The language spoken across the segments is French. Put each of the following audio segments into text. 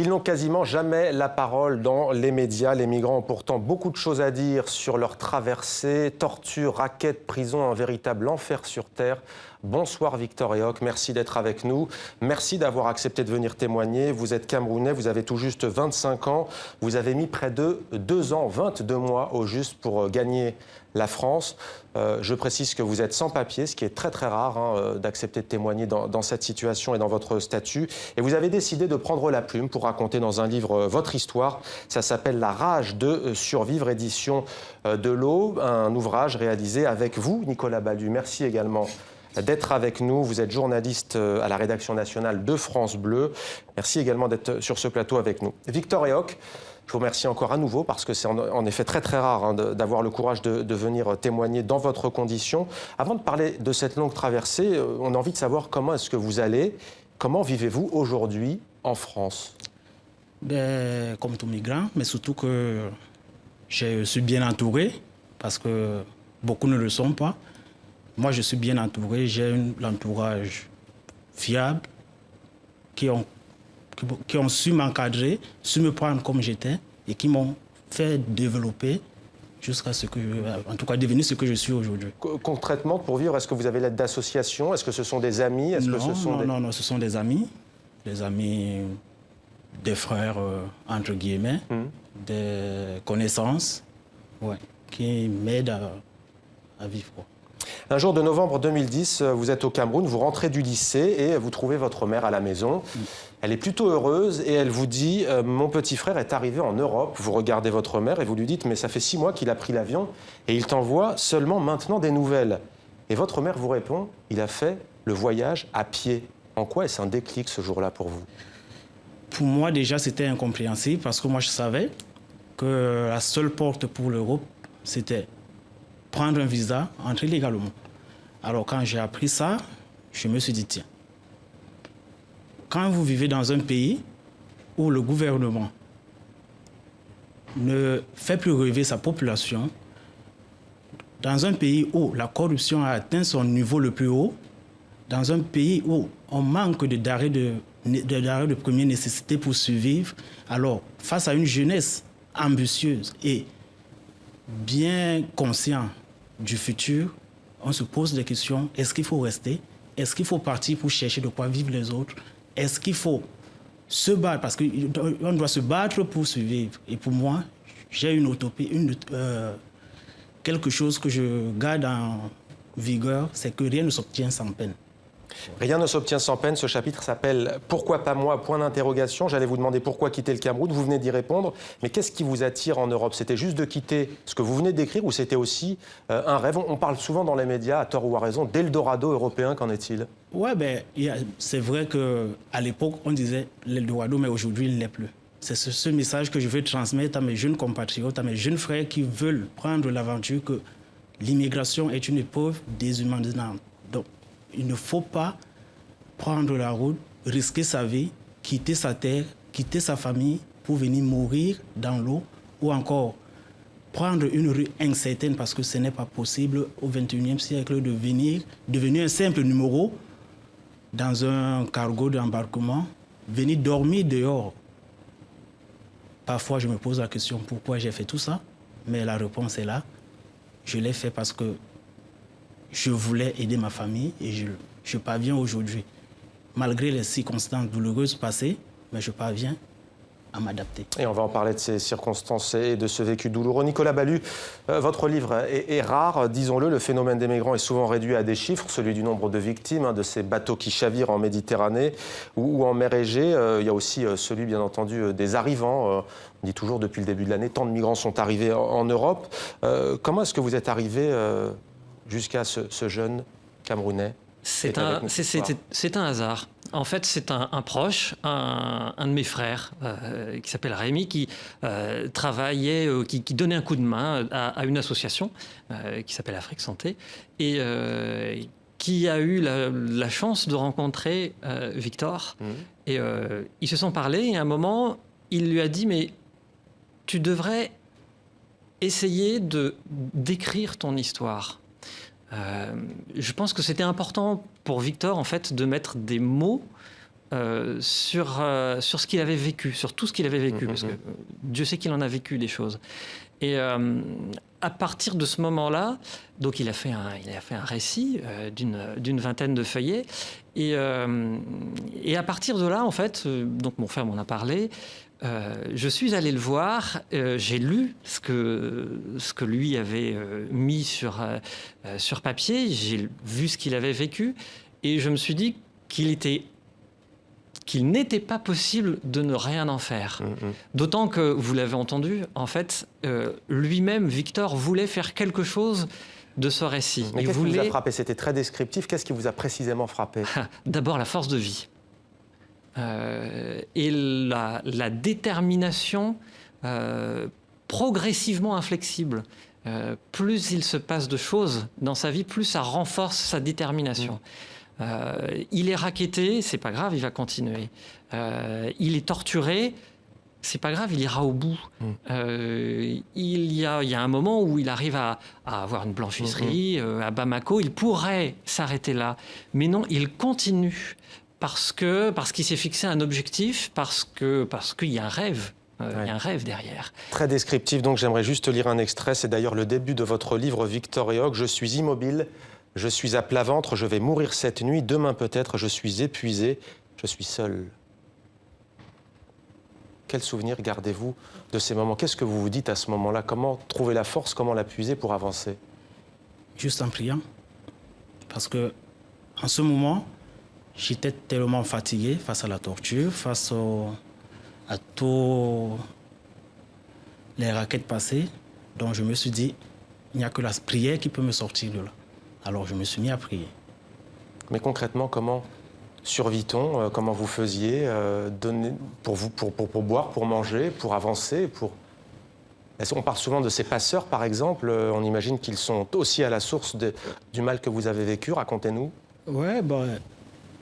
Ils n'ont quasiment jamais la parole dans les médias. Les migrants ont pourtant beaucoup de choses à dire sur leur traversée. Torture, raquettes, prison, un véritable enfer sur terre. Bonsoir Victor Eoc, merci d'être avec nous. Merci d'avoir accepté de venir témoigner. Vous êtes Camerounais, vous avez tout juste 25 ans. Vous avez mis près de 2 ans, 22 mois au juste pour gagner la France. Je précise que vous êtes sans papier, ce qui est très très rare d'accepter de témoigner dans cette situation et dans votre statut. Et vous avez décidé de prendre la plume pour raconter dans un livre votre histoire. Ça s'appelle La rage de survivre, édition de l'Aube, un ouvrage réalisé avec vous, Nicolas Ballu. Merci également d'être avec nous. Vous êtes journaliste à la rédaction nationale de France Bleu. Merci également d'être sur ce plateau avec nous. Victor Eoc, je vous remercie encore à nouveau parce que c'est en effet très très rare d'avoir le courage de venir témoigner dans votre condition. Avant de parler de cette longue traversée, on a envie de savoir comment est-ce que vous allez, comment vivez-vous aujourd'hui en France? Comme tout migrant, mais surtout que je suis bien entouré parce que beaucoup ne le sont pas. Moi, je suis bien entouré, j'ai l'entourage fiable qui ont su m'encadrer, su me prendre comme j'étais et qui m'ont fait développer jusqu'à ce que, en tout cas, devenir ce que je suis aujourd'hui. Concrètement, pour vivre, est-ce que vous avez l'aide d'associations? Est-ce que ce sont des amis? Non, ce sont des amis, des frères, entre guillemets, des connaissances, qui m'aident à vivre. Un jour de novembre 2010, vous êtes au Cameroun, vous rentrez du lycée et vous trouvez votre mère à la maison. Elle est plutôt heureuse et elle vous dit « Mon petit frère est arrivé en Europe ». Vous regardez votre mère et vous lui dites « Mais ça fait 6 mois qu'il a pris l'avion et il t'envoie seulement maintenant des nouvelles ». Et votre mère vous répond « Il a fait le voyage à pied ». En quoi est-ce un déclic ce jour-là pour vous? Pour moi, déjà, c'était incompréhensible parce que moi, je savais que la seule porte pour l'Europe, c'était prendre un visa, entrer légalement. Alors quand j'ai appris ça, je me suis dit, tiens, quand vous vivez dans un pays où le gouvernement ne fait plus rêver sa population, dans un pays où la corruption a atteint son niveau le plus haut, dans un pays où on manque d'arrêts de première nécessité pour survivre, alors face à une jeunesse ambitieuse et bien conscient du futur, on se pose des questions. Est-ce qu'il faut rester? Est-ce qu'il faut partir pour chercher de quoi vivre les autres? Est-ce qu'il faut se battre? Parce qu'on doit se battre pour survivre. Et pour moi, j'ai une utopie, quelque chose que je garde en vigueur, c'est que rien ne s'obtient sans peine. Rien ne s'obtient sans peine. Ce chapitre s'appelle « Pourquoi pas moi ?» point d'interrogation. J'allais vous demander pourquoi quitter le Cameroun. Vous venez d'y répondre. Mais qu'est-ce qui vous attire en Europe? C'était juste de quitter ce que vous venez d'écrire ou c'était aussi un rêve? On parle souvent dans les médias, à tort ou à raison, d'Eldorado européen. Qu'en est-il? Ouais, c'est vrai qu'à l'époque, on disait l'Eldorado, mais aujourd'hui, il ne l'est plus. C'est ce message que je veux transmettre à mes jeunes compatriotes, à mes jeunes frères qui veulent prendre l'aventure que l'immigration est une épreuve déshumanisante. Donc, il ne faut pas prendre la route, risquer sa vie, quitter sa terre, quitter sa famille pour venir mourir dans l'eau ou encore prendre une rue incertaine parce que ce n'est pas possible au XXIe siècle de devenir un simple numéro dans un cargo d'embarquement, venir dormir dehors. Parfois, je me pose la question pourquoi j'ai fait tout ça, mais la réponse est là. Je l'ai fait parce que je voulais aider ma famille et je parviens aujourd'hui. Malgré les circonstances douloureuses passées, mais je parviens à m'adapter. Et on va en parler de ces circonstances et de ce vécu douloureux. Nicolas Ballu, votre livre est rare, disons-le. Le phénomène des migrants est souvent réduit à des chiffres, celui du nombre de victimes, de ces bateaux qui chavirent en Méditerranée ou en mer Égée. Il y a aussi celui, bien entendu, des arrivants. On dit toujours depuis le début de l'année, tant de migrants sont arrivés en Europe. Comment est-ce que vous êtes arrivé jusqu'à ce jeune Camerounais? C'est un hasard. En fait, c'est un proche, un de mes frères, qui s'appelle Rémi, qui travaillait, qui donnait un coup de main à une association qui s'appelle Afrique Santé, et qui a eu la chance de rencontrer Victor. Et ils se sont parlé, et à un moment, il lui a dit « Mais tu devrais essayer d'écrire ton histoire ». Je pense que c'était important pour Victor, en fait, de mettre des mots sur ce qu'il avait vécu, sur tout ce qu'il avait vécu, parce que Dieu sait qu'il en a vécu des choses. Et à partir de ce moment-là, donc il a fait un récit d'une vingtaine de feuillets, et à partir de là, en fait, donc mon frère m'en a parlé. Je suis allé le voir, j'ai lu ce que lui avait mis sur papier, j'ai vu ce qu'il avait vécu, et je me suis dit qu'il n'était pas possible de ne rien en faire. D'autant que, vous l'avez entendu, en fait, lui-même, Victor, voulait faire quelque chose de ce récit. Mais qu'est-ce qui vous a frappé? C'était très descriptif. Qu'est-ce qui vous a précisément frappé? D'abord, la force de vie. Et la détermination progressivement inflexible. Plus il se passe de choses dans sa vie, plus ça renforce sa détermination. Il est racketté, c'est pas grave, il va continuer. Il est torturé, c'est pas grave, il ira au bout. Il y a un moment où il arrive à avoir une blanchisserie à Bamako, il pourrait s'arrêter là. Mais non, il continue. Parce qu'il s'est fixé un objectif, parce qu'il y a un rêve. Il y a un rêve derrière. Très descriptif, donc j'aimerais juste lire un extrait. C'est d'ailleurs le début de votre livre, Victor et Hog. Je suis immobile, je suis à plat ventre, je vais mourir cette nuit. Demain peut-être, je suis épuisé, je suis seul. Quel souvenir gardez-vous de ces moments? Qu'est-ce que vous vous dites à ce moment-là? Comment trouver la force, comment la puiser pour avancer? Juste en priant. Parce que en ce moment, j'étais tellement fatigué face à la torture, face à tous les raquettes passées. Donc je me suis dit, il n'y a que la prière qui peut me sortir de là. Alors je me suis mis à prier. Mais concrètement, comment survit-on? Comment vous faisiez pour boire, pour manger, pour avancer On parle souvent de ces passeurs, par exemple. On imagine qu'ils sont aussi à la source du mal que vous avez vécu. Racontez-nous. Ouais,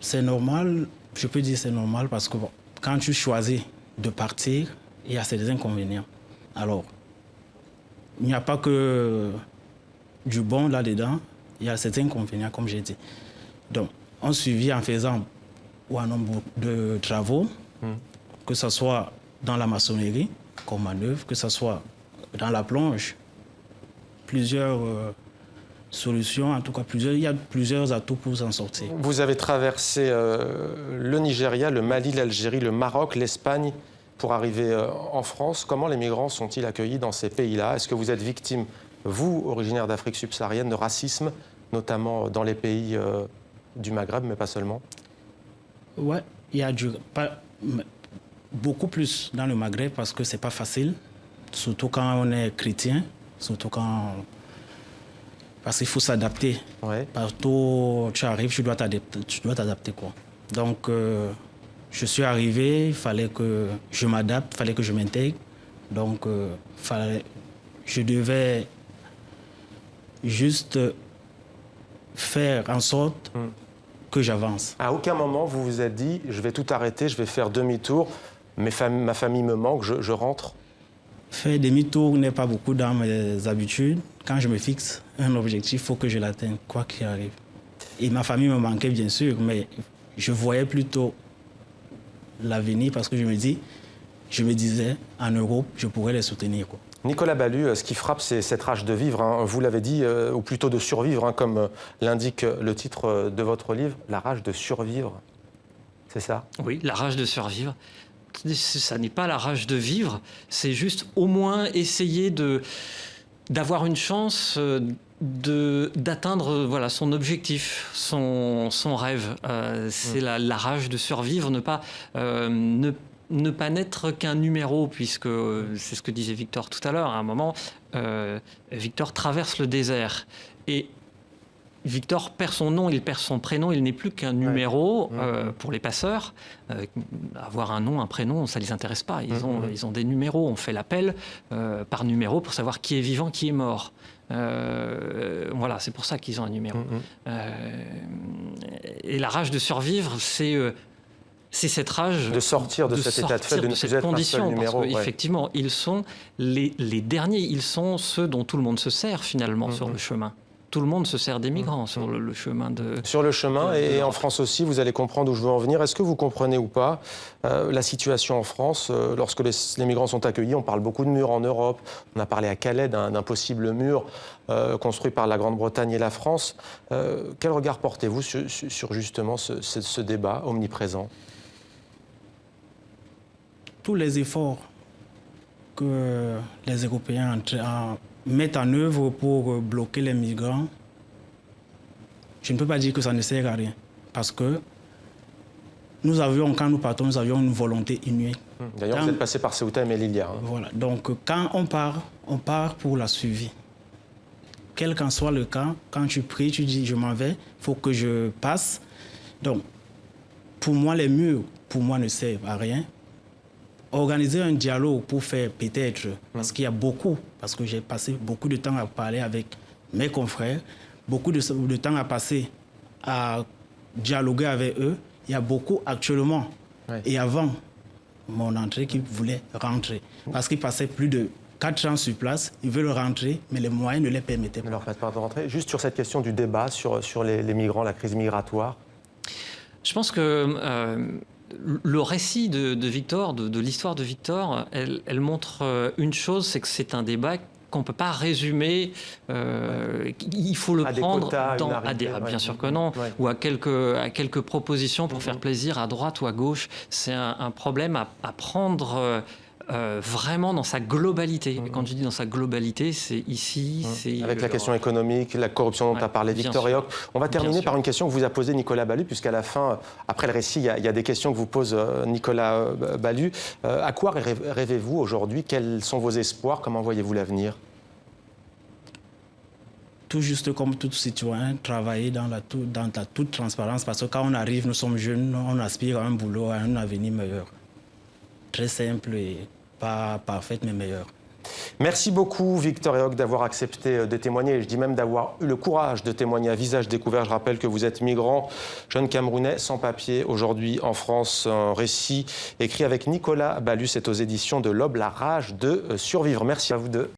c'est normal, je peux dire c'est normal parce que quand tu choisis de partir, il y a ces inconvénients. Alors, il n'y a pas que du bon là-dedans, il y a ces inconvénients, comme j'ai dit. Donc, on suivit en faisant un nombre de travaux, que ce soit dans la maçonnerie, comme manœuvre, que ce soit dans la plonge, plusieurs solutions, en tout cas il y a plusieurs atouts pour s'en sortir. Vous avez traversé le Nigeria, le Mali, l'Algérie, le Maroc, l'Espagne pour arriver en France. Comment les migrants sont-ils accueillis dans ces pays-là? Est-ce que vous êtes victime, vous, originaire d'Afrique subsaharienne, de racisme, notamment dans les pays du Maghreb, mais pas seulement? Ouais, il y a beaucoup plus dans le Maghreb parce que c'est pas facile, surtout quand on est chrétien, parce qu'il faut s'adapter. Ouais. Partout où tu arrives, tu dois t'adapter, quoi. Donc, je suis arrivé, il fallait que je m'adapte, il fallait que je m'intègre. Donc, je devais juste faire en sorte que j'avance. À aucun moment, vous vous êtes dit, je vais tout arrêter, je vais faire demi-tour, ma famille me manque, je rentre? Faire demi-tour n'est pas beaucoup dans mes habitudes. Quand je me fixe un objectif, il faut que je l'atteigne, quoi qu'il arrive. Et ma famille me manquait, bien sûr, mais je voyais plutôt l'avenir parce que je me disais, en Europe, je pourrais les soutenir, quoi. Nicolas Ballu, ce qui frappe, c'est cette rage de vivre, hein. Vous l'avez dit, ou plutôt de survivre, hein, comme l'indique le titre de votre livre, la rage de survivre. C'est ça? Oui, la rage de survivre. Ça n'est pas la rage de vivre, c'est juste au moins essayer d'avoir une chance d'atteindre son objectif, son rêve. C'est la rage de survivre, ne pas n'être qu'un numéro, puisque c'est ce que disait Victor tout à l'heure. À un moment, Victor traverse le désert et Victor perd son nom, il perd son prénom, il n'est plus qu'un numéro pour les passeurs. Avoir un nom, un prénom, ça ne les intéresse pas. Ils ont des numéros, on fait l'appel par numéro pour savoir qui est vivant, qui est mort. Voilà, c'est pour ça qu'ils ont un numéro. Et la rage de survivre, c'est cette rage de sortir de cet état de fait, de ne plus être un seul numéro. Parce que, effectivement, ils sont les derniers, ils sont ceux dont tout le monde se sert finalement sur le chemin. tout le monde se sert des migrants sur le chemin de... Sur le chemin, et en France aussi, vous allez comprendre où je veux en venir. Est-ce que vous comprenez ou pas la situation en France lorsque les migrants sont accueillis? On parle beaucoup de murs en Europe. On a parlé à Calais d'un possible mur construit par la Grande-Bretagne et la France. Quel regard portez-vous sur justement ce débat omniprésent? Tous les efforts que les Européens mettent en œuvre pour bloquer les migrants, je ne peux pas dire que ça ne sert à rien. Parce que nous avions, quand nous partons, nous avions une volonté inouïe. D'ailleurs, vous êtes passé par Ceuta et Melilla. Voilà. Donc, quand on part pour la survie. Quel qu'en soit le cas, quand tu pries, tu dis « je m'en vais, il faut que je passe ». Donc, pour moi, les murs, pour moi, ne servent à rien. Organiser un dialogue pour faire peut-être, parce qu'il y a beaucoup, parce que j'ai passé beaucoup de temps à parler avec mes confrères, beaucoup de temps à passer à dialoguer avec eux. Il y a beaucoup actuellement et avant mon entrée qui voulaient rentrer. Parce qu'ils passaient plus de 4 ans sur place, ils veulent rentrer, mais les moyens ne les permettaient pas. Ne leur permettent pas de rentrer. Juste sur cette question du débat sur les migrants, la crise migratoire. Je pense que le récit de Victor, de l'histoire de Victor, elle montre une chose, c'est que c'est un débat qu'on ne peut pas résumer, il faut le prendre bien sûr que non, ou à quelques propositions pour faire plaisir à droite ou à gauche. C'est un problème à prendre vraiment dans sa globalité. Et quand je dis dans sa globalité, c'est ici, c'est... Avec la question économique, la corruption dont a parlé Victor Eoc. On va terminer par une question que vous a posée Nicolas Ballu, puisqu'à la fin, après le récit, il y a des questions que vous pose Nicolas Ballu. À quoi rêvez-vous aujourd'hui? Quels sont vos espoirs? Comment voyez-vous l'avenir? Tout juste comme tout citoyen, travailler dans la toute transparence, parce que quand on arrive, nous sommes jeunes, on aspire à un boulot, à un avenir meilleur. Très simple et pas parfaite, mais meilleure. Merci beaucoup Victor Eoc d'avoir accepté de témoigner, je dis même d'avoir eu le courage de témoigner à visage découvert. Je rappelle que vous êtes migrant, jeune Camerounais sans papier, aujourd'hui en France. Un récit écrit avec Nicolas Ballu, c'est aux éditions de l'Aube, La rage de survivre. Merci à vous deux.